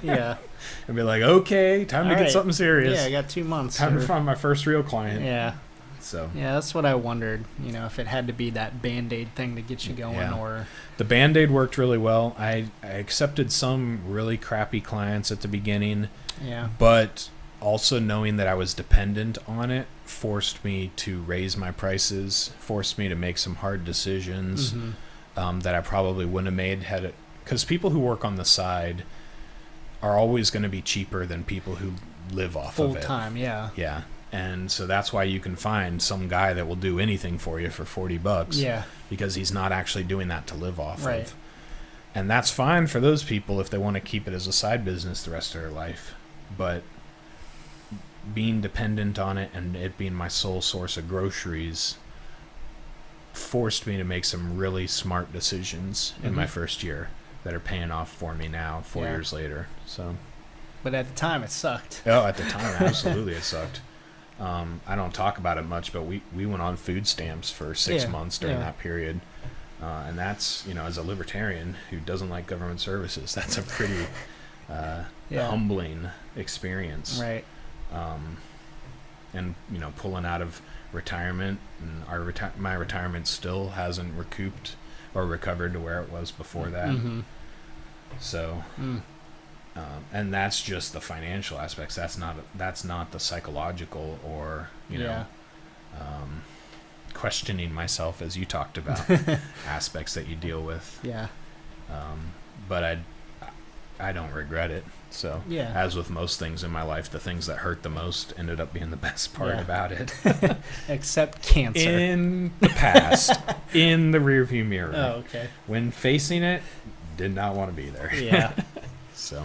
Yeah. And be like, okay, time to get something serious. Yeah, I got 2 months. Time to find my first real client. Yeah. So. Yeah, that's what I wondered. If it had to be that Band-Aid thing to get you going, or the Band-Aid worked really well. I accepted some really crappy clients at the beginning. Yeah. But also knowing that I was dependent on it forced me to raise my prices, forced me to make some hard decisions that I probably wouldn't have made had it. Because people who work on the side are always going to be cheaper than people who live off of it. Full time, yeah. Yeah. And so that's why you can find some guy that will do anything for you for $40. Yeah. Because he's not actually doing that to live off right. of. And that's fine for those people if they want to keep it as a side business the rest of their life. But being dependent on it and it being my sole source of groceries forced me to make some really smart decisions in my first year that are paying off for me now, 4 years later. So, but at the time, it sucked. Oh, at the time, absolutely, it sucked. I don't talk about it much, but we went on food stamps for 6 months during that period. And that's, as a libertarian who doesn't like government services, that's a pretty humbling experience. Right. And, pulling out of retirement, and my retirement still hasn't recouped or recovered to where it was before that. Mm-hmm. So... and that's just the financial aspects. That's not the psychological or questioning myself, as you talked about, aspects that you deal with. Yeah. But I don't regret it. So as with most things in my life, the things that hurt the most ended up being the best part about it. Except cancer. In the past, in the rearview mirror. Oh, okay. When facing it, did not want to be there. Yeah. So,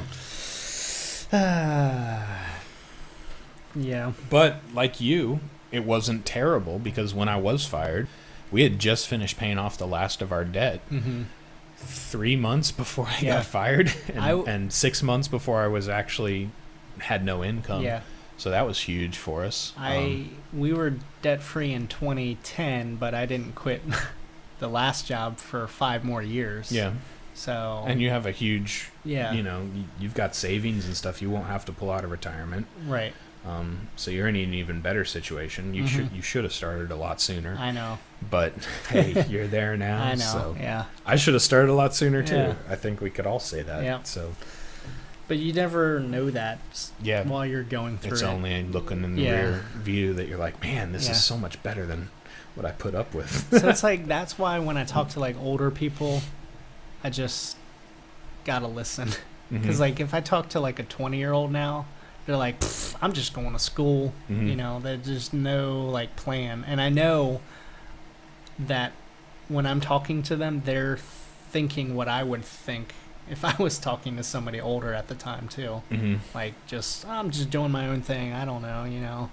yeah. But like you, it wasn't terrible because when I was fired, we had just finished paying off the last of our debt 3 months before I got fired, and 6 months before I was actually had no income. Yeah. So that was huge for us. We were debt free in 2010, but I didn't quit the last job for 5 more years. Yeah. So, and you have a huge, you've got savings and stuff. You won't have to pull out of retirement. Right. So you're in an even better situation. You should have started a lot sooner. I know. But hey, you're there now. I know. So yeah. I should have started a lot sooner too. Yeah. I think we could all say that. Yeah. So. But you never know that while you're going through it's only looking in the rear view that you're like, man, this is so much better than what I put up with. So it's like, that's why when I talk to like older people, I just gotta listen. Because like if I talk to like a 20-year-old now, they're like, I'm just going to school. There's just no like plan. And I know that when I'm talking to them, they're thinking what I would think if I was talking to somebody older at the time too. Like I'm just doing my own thing. I don't know,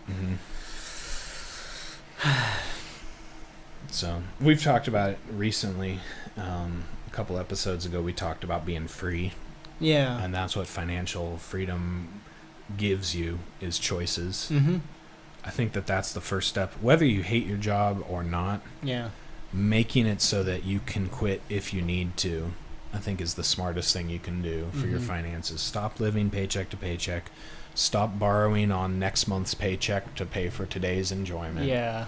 So we've talked about it recently. A couple episodes ago, we talked about being free. Yeah. And that's what financial freedom gives you, is choices. I think that's the first step. Whether you hate your job or not, making it so that you can quit if you need to, I think is the smartest thing you can do for your finances. Stop living paycheck to paycheck. Stop borrowing on next month's paycheck to pay for today's enjoyment. Yeah.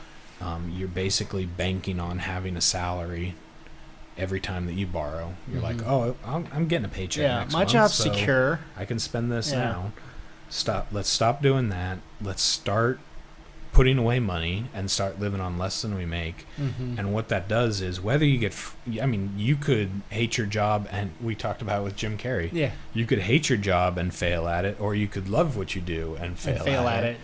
You're basically banking on having a salary every time that you borrow. You're like, oh, I'm getting a paycheck next month. My job's so secure. I can spend this now. Let's stop doing that. Let's start putting away money and start living on less than we make. And what that does is, whether you get, you could hate your job, and we talked about it with Jim Carrey. Yeah. You could hate your job and fail at it, or you could love what you do and fail at it.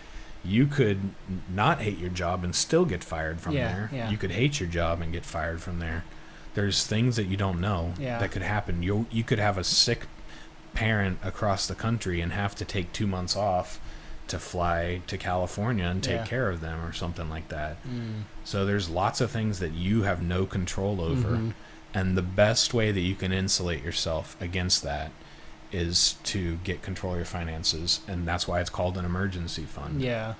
You could not hate your job and still get fired from there. Yeah. You could hate your job and get fired from there. There's things that you don't know that could happen. You could have a sick parent across the country and have to take 2 months off to fly to California and take care of them or something like that. So there's lots of things that you have no control over. And the best way that you can insulate yourself against that is to get control of your finances. And that's why it's called an emergency fund. Yeah.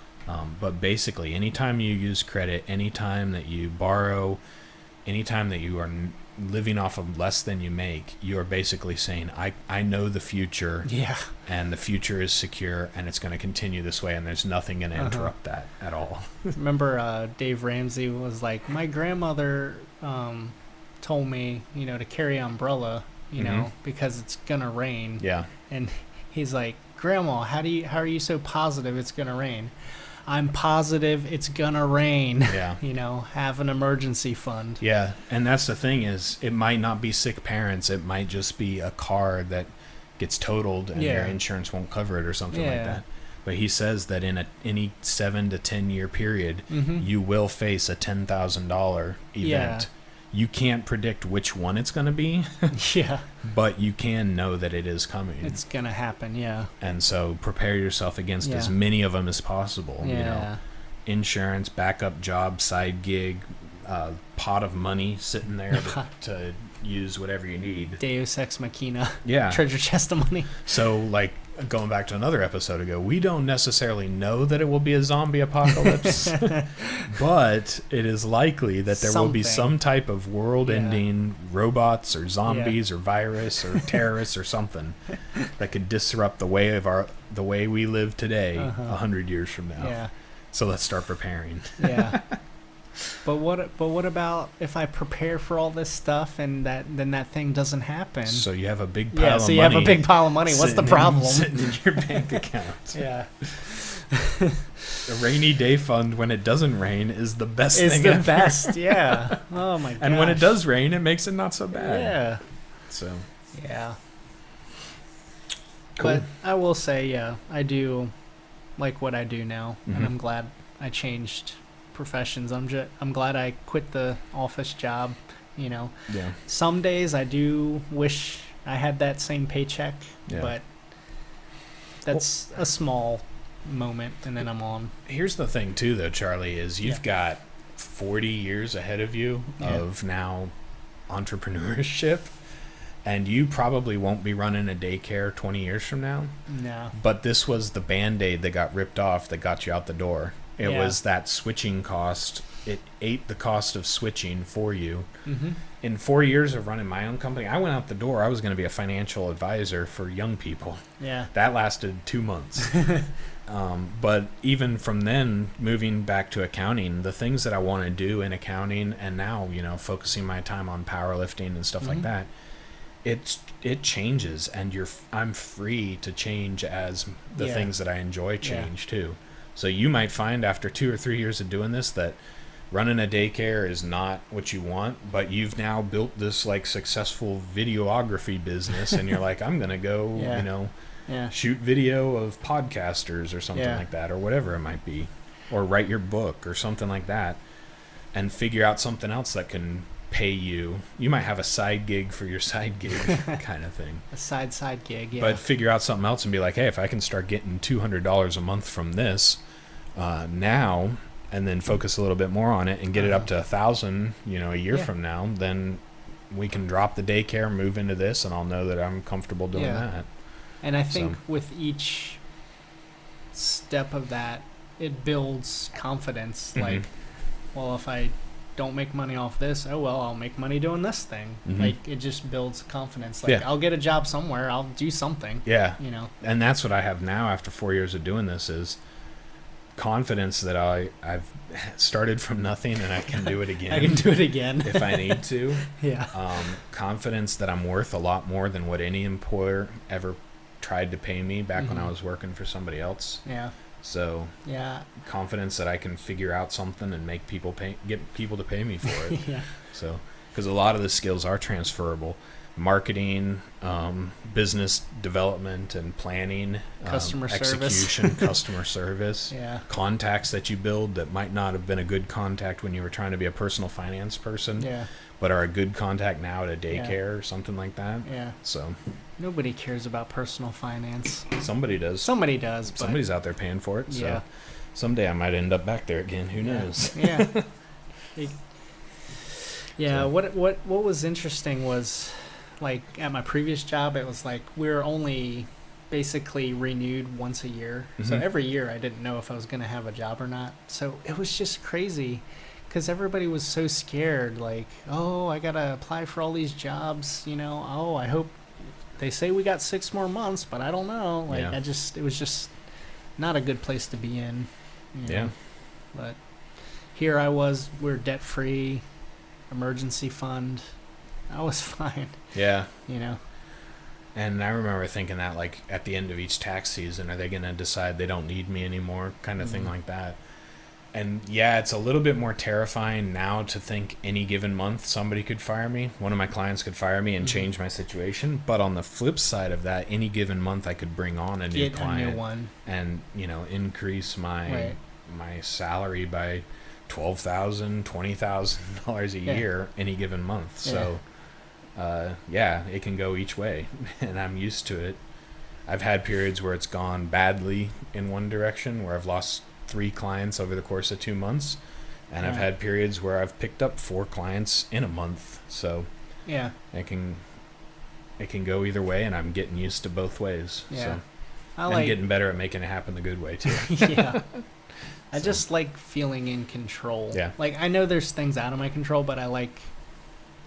But basically, anytime you use credit, anytime that you borrow, anytime that you are living off of less than you make, you're basically saying, I know the future, and the future is secure, and it's going to continue this way, and there's nothing going to interrupt that at all. Remember Dave Ramsey was like, my grandmother told me, to carry an umbrella, because it's going to rain. Yeah. And he's like, Grandma, how are you so positive it's going to rain? I'm positive it's gonna rain. Yeah. Have an emergency fund. Yeah, and that's the thing is, it might not be sick parents. It might just be a car that gets totaled and your insurance won't cover it or something like that. But he says that in any 7 to 10 year period, you will face a $10,000 event. Yeah. You can't predict which one it's going to be. Yeah. But you can know that it is coming. It's going to happen, yeah. And so prepare yourself against as many of them as possible. Yeah. Insurance, backup job, side gig, pot of money sitting there to use whatever you need. Deus Ex Machina. Yeah. Treasure chest of money. So, going back to another episode ago, we don't necessarily know that it will be a zombie apocalypse, but it is likely that there will be some type of world-ending robots or zombies or virus or terrorists or something that could disrupt the way we live today 100 years from now. Yeah. So let's start preparing. Yeah. But what about if I prepare for all this stuff and then that thing doesn't happen? So you have a big pile of money. You have a big pile of money. What's the problem? Sitting in your bank account. Yeah. The rainy day fund, when it doesn't rain, is the best thing ever. It's the best, yeah. Oh my god. And when it does rain, it makes it not so bad. Yeah. So. Yeah. Cool. But I will say, I do like what I do now, and I'm glad I changed professions. I'm glad I quit the office job. Yeah. Some days I do wish I had that same paycheck, but that's a small moment, and then I'm on. Here's the thing too, though, Charlie, is you've got 40 years ahead of you of now entrepreneurship, and you probably won't be running a daycare 20 years from now. No. But this was the Band-Aid that got ripped off that got you out the door. It was that switching cost. It ate the cost of switching for you. In 4 years of running my own company, I went out the door. I was going to be a financial advisor for young people. Yeah. That lasted 2 months. But even from then, moving back to accounting, the things that I want to do in accounting, and now, focusing my time on powerlifting and stuff like that, it changes, and I'm free to change as the things that I enjoy change too. So you might find after 2 or 3 years of doing this that running a daycare is not what you want, but you've now built this successful videography business, and you're like, I'm gonna go, shoot video of podcasters or something like that, or whatever it might be, or write your book or something like that, and figure out something else that can pay you. You might have a side gig for your side gig kind of thing. A side gig, yeah. But figure out something else and be like, hey, if I can start getting $200 a month from this now, and then focus a little bit more on it and get it up to $1,000, a year from now, then we can drop the daycare, move into this, and I'll know that I'm comfortable doing that. And I think with each step of that, it builds confidence. Like, well, if I don't make money off this, I'll make money doing this thing. It just builds confidence. I'll get a job somewhere, I'll do something. And that's what I have now after 4 years of doing this, is confidence that I've started from nothing and I can do it again. I can do it again if I need to. Confidence that I'm worth a lot more than what any employer ever tried to pay me back when I was working for somebody else. So confidence that I can figure out something and make get people to pay me for it. So, because a lot of the skills are transferable: marketing, business development and planning, customer execution, service. Customer service, contacts that you build that might not have been a good contact when you were trying to be a personal finance person, but are a good contact now at a daycare or something like that. So nobody cares about personal finance. Somebody does. Somebody's out there paying for it. So someday I might end up back there again. Who knows? What was interesting was, at my previous job, it was we were only basically renewed once a year. So every year I didn't know if I was going to have a job or not. So it was just crazy, because everybody was so scared. Like, oh, I gotta apply for all these jobs. Oh, I hope they say we got 6 more months, but I don't know. Like, Yeah. it was just not a good place to be in. Yeah. But here I was. We're debt free, emergency fund. I was fine. Yeah. And I remember thinking that, like, at the end of each tax season, are they going to decide they don't need me anymore? Kind of thing like that. And yeah, it's a little bit more terrifying now to think any given month somebody could fire me. One of my clients could fire me and change my situation. But on the flip side of that, any given month I could bring on a new client a new one. And, increase my salary by $12,000, $20,000 a year any given month. So it can go each way, and I'm used to it. I've had periods where it's gone badly in one direction, where I've lost 3 clients over the course of 2 months, and I've had periods where I've picked up 4 clients in a month. So it can go either way, and I'm getting used to both ways. So I'm getting better at making it happen the good way too. I just like feeling in control. Yeah. Like, I know there's things out of my control, but I like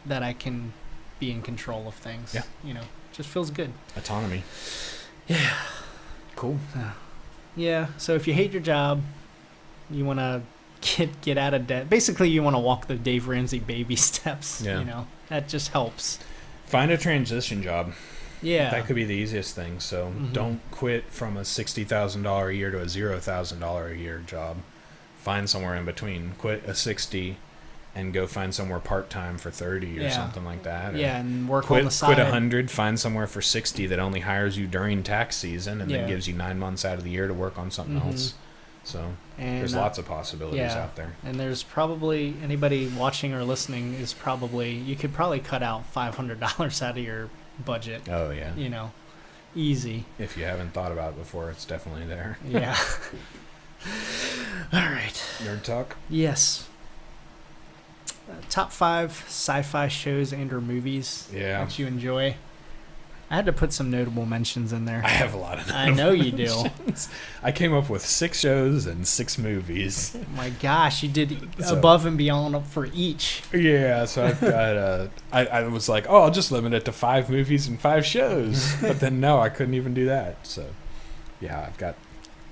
that I can be in control of things. Yeah. Just feels good. Autonomy. Yeah. Cool. Yeah. So if you hate your job, you want to get out of debt. Basically, you want to walk the Dave Ramsey baby steps. Yeah. That just helps. Find a transition job. Yeah. That could be the easiest thing. So don't quit from a $60,000 a year to a $0,000 a year job. Find somewhere in between. Quit a 60 and go find somewhere part-time for 30 or something like that. And work on the side. Quit 100, find somewhere for 60 that only hires you during tax season and then gives you 9 months out of the year to work on something else. So there's lots of possibilities out there. And there's probably anybody watching or listening you could probably cut out $500 out of your budget. Oh, yeah. Easy. If you haven't thought about it before, it's definitely there. Yeah. All right. Nerd talk? Yes. Top 5 sci-fi shows and or movies that you enjoy. I had to put some notable mentions in there. I have a lot of notable I know you do. I came up with 6 shows and 6 movies. Oh my gosh, you did above and beyond for each. Yeah, so I've got I was like, I'll just limit it to 5 movies and 5 shows. But then no, I couldn't even do that. So yeah, I've got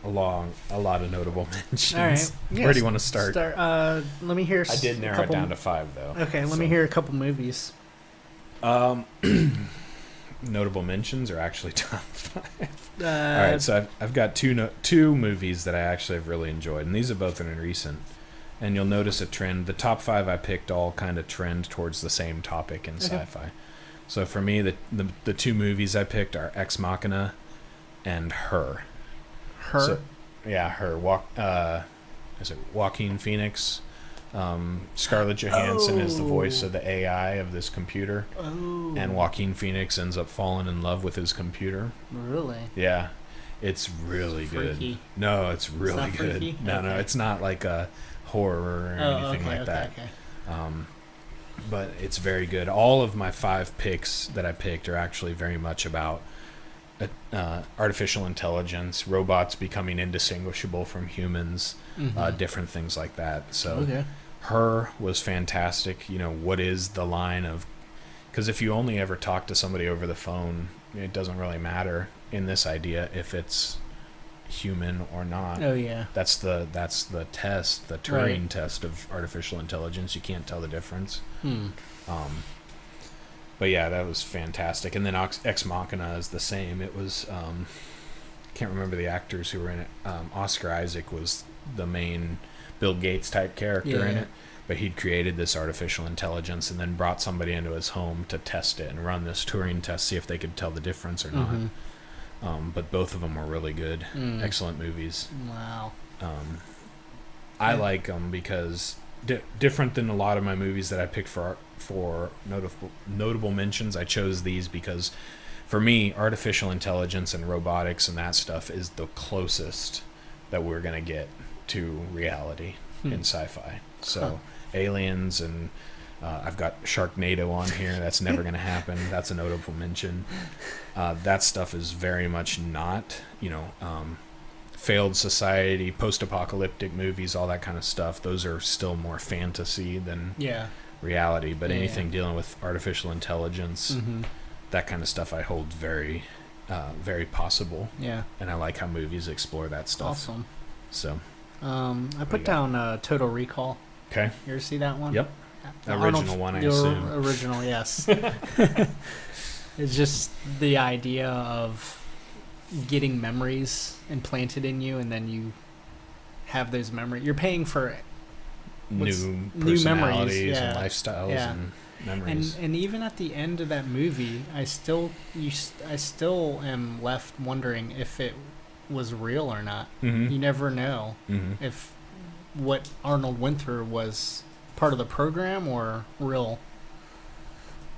a lot of notable mentions. All right. Where do you want to start? Let me hear. I did narrow it down to 5 though. Okay, let me hear a couple movies. Notable mentions are actually top 5. All right, so I've got two movies that I actually have really enjoyed, and these are both in recent. And you'll notice a trend. The top 5 I picked all kind of trend towards the same topic in sci-fi. So for me, the 2 movies I picked are Ex Machina and Her. Her? So, yeah, Her. Is it Joaquin Phoenix? Scarlett Johansson is the voice of the AI of this computer. And Joaquin Phoenix ends up falling in love with his computer. Really? Yeah. It's really freaky. Good. No, it's really good. Freaky? No, it's not like a horror or anything like that. Okay. But it's very good. All of my 5 picks that I picked are actually very much about artificial intelligence, robots becoming indistinguishable from humans, different things like that. So Her was fantastic. What is the line of... Because if you only ever talk to somebody over the phone, it doesn't really matter in this idea if it's human or not. Oh, yeah. That's the test, the Turing test of artificial intelligence. You can't tell the difference. But yeah, that was fantastic. And then Ex Machina is the same. It was... can't remember the actors who were in it. Oscar Isaac was the main Bill Gates type character in it. But he'd created this artificial intelligence and then brought somebody into his home to test it and run this Turing test, see if they could tell the difference or not. But both of them were really good. Excellent movies. Wow. I like them because different than a lot of my movies that I picked for notable mentions, I chose these because for me, artificial intelligence and robotics and that stuff is the closest that we're going to get to reality in sci-fi. So aliens and I've got Sharknado on here. That's never going to happen. That's a notable mention. That stuff is very much not, failed society, post-apocalyptic movies, all that kind of stuff, those are still more fantasy than reality. But anything dealing with artificial intelligence, that kind of stuff, I hold very, very possible. Yeah. And I like how movies explore that stuff. Awesome. So. I put down Total Recall. Okay. You ever see that one? Yep. Original one, I assume. Original, yes. It's just the idea of getting memories implanted in you, and then you have those memories. You're paying for new memories, and lifestyles and memories. And even at the end of that movie, I still am left wondering if it was real or not. You never know if what Arnold went through was part of the program or real.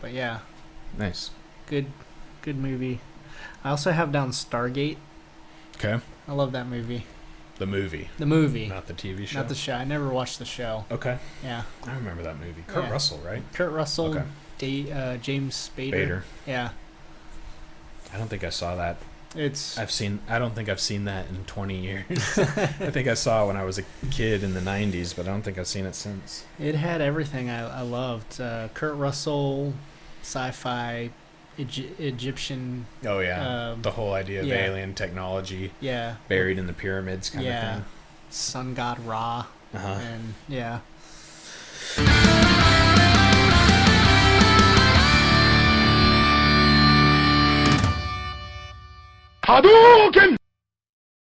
But yeah. Nice. Good movie. I also have down Stargate. Okay. I love that movie. The movie. Not the TV show? Not the show. I never watched the show. Okay. Yeah. I remember that movie. Kurt Russell, right? Kurt Russell. Okay. James Spader. Yeah. I don't think I saw that. I don't think I've seen that in 20 years. I think I saw it when I was a kid in the 90s, but I don't think I've seen it since. It had everything I loved. Kurt Russell, sci-fi, Egyptian. Oh, yeah. The whole idea of alien technology buried in the pyramids kind of thing. Sun god Ra. And, Hadoken!